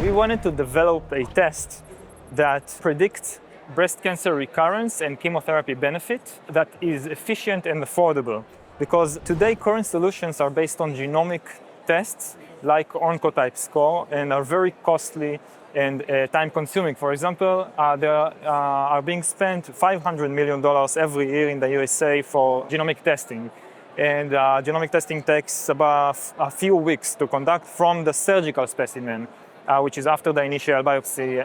We wanted to develop a test that predicts breast cancer recurrence and chemotherapy benefit that is efficient and affordable. Because today current solutions are based on genomic tests like Oncotype score and are very costly and time-consuming. For example, there are being spent $500 million every year in the USA for genomic testing. And genomic testing takes about a few weeks to conduct from the surgical specimen, which is after the initial biopsy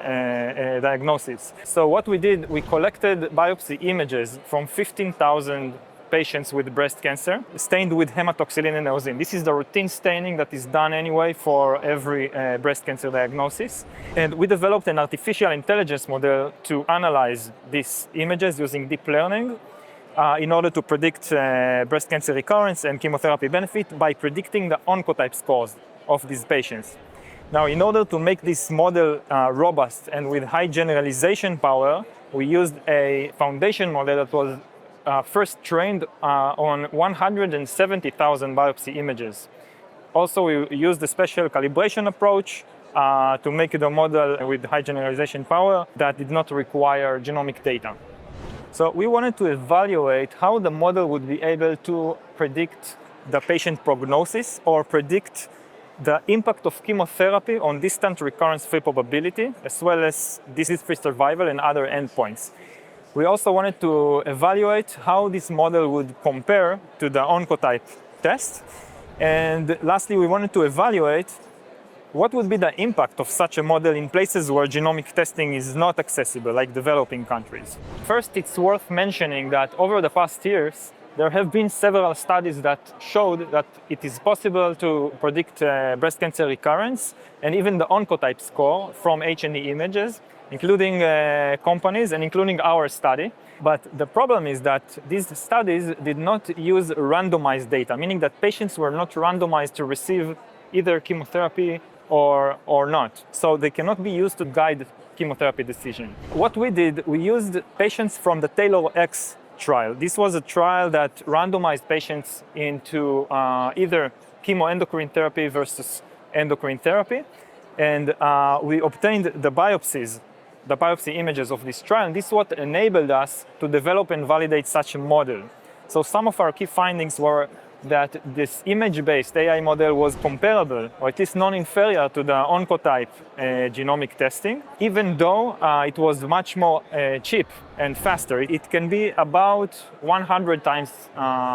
diagnosis. So what we did, we collected biopsy images from 15,000 patients with breast cancer, stained with hematoxylin and eosin. This is the routine staining that is done anyway for every breast cancer diagnosis. And we developed an artificial intelligence model to analyze these images using deep learning in order to predict breast cancer recurrence and chemotherapy benefit by predicting the oncotype scores of these patients. Now, in order to make this model robust and with high generalization power, we used a foundation model that was first trained on 170,000 biopsy images. Also, we used a special calibration approach to make the model with high generalization power that did not require genomic data. So we wanted to evaluate how the model would be able to predict the patient prognosis or predict the impact of chemotherapy on distant recurrence-free probability, as well as disease-free survival and other endpoints. We also wanted to evaluate how this model would compare to the Oncotype test. And lastly, we wanted to evaluate what would be the impact of such a model in places where genomic testing is not accessible, like developing countries. First, it's worth mentioning that over the past years, there have been several studies that showed that it is possible to predict breast cancer recurrence and even the Oncotype score from H&E images, including companies and including our study. But the problem is that these studies did not use randomized data, meaning that patients were not randomized to receive either chemotherapy or not. So they cannot be used to guide chemotherapy decision. What we did, we used patients from the TAILOR-X trial. This was a trial that randomized patients into either chemoendocrine therapy versus endocrine therapy. And we obtained the biopsy images of this trial. And this is what enabled us to develop and validate such a model. So some of our key findings were that this image-based AI model was comparable, or at least non-inferior to the Oncotype genomic testing, even though it was much more cheap and faster. It can be about 100 times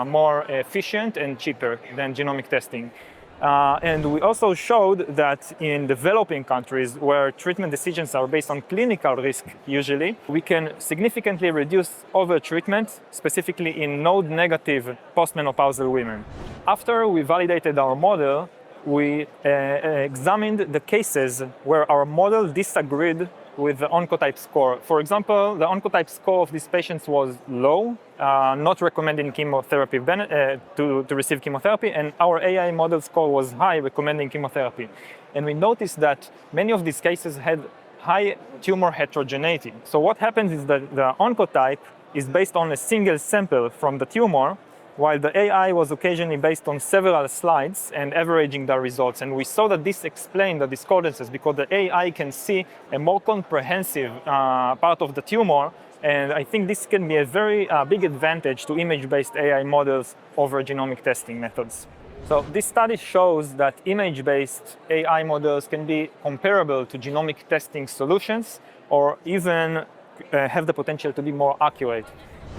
more efficient and cheaper than genomic testing. And we also showed that in developing countries where treatment decisions are based on clinical risk usually, we can significantly reduce over-treatment, specifically in node-negative postmenopausal women. After we validated our model, we examined the cases where our model disagreed with the Oncotype score. For example, the Oncotype score of these patients was low, not recommending chemotherapy to receive chemotherapy, and our AI model score was high, recommending chemotherapy. And we noticed that many of these cases had high tumor heterogeneity. So what happens is that the Oncotype is based on a single sample from the tumor, while the AI was occasionally based on several slides and averaging the results. And we saw that this explained the discordances because the AI can see a more comprehensive part of the tumor. And I think this can be a very big advantage to image-based AI models over genomic testing methods. So this study shows that image-based AI models can be comparable to genomic testing solutions or even have the potential to be more accurate.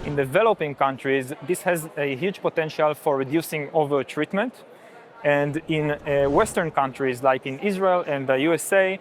In developing countries, this has a huge potential for reducing over-treatment. And in Western countries, like in Israel and the USA,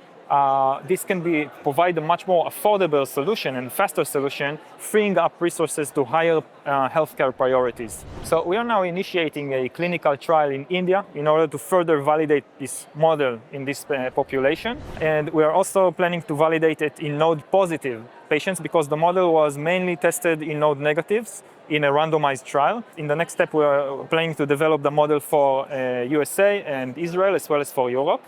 this can provide a much more affordable solution and faster solution, freeing up resources to higher healthcare priorities. So we are now initiating a clinical trial in India in order to further validate this model in this population. And we are also planning to validate it in node-positive patients because the model was mainly tested in node negatives in a randomized trial. In the next step, we are planning to develop the model for USA and Israel as well as for Europe.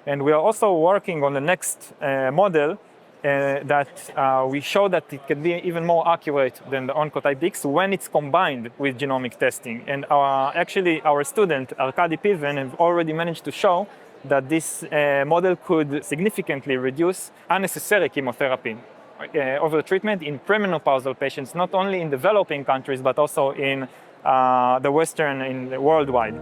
And we are also working on the next model that we show that it can be even more accurate than the Oncotype X when it's combined with genomic testing. And our student, Arkady Piven, have already managed to show that this model could significantly reduce unnecessary chemotherapy over treatment in premenopausal patients, not only in developing countries, but also in the Western, worldwide.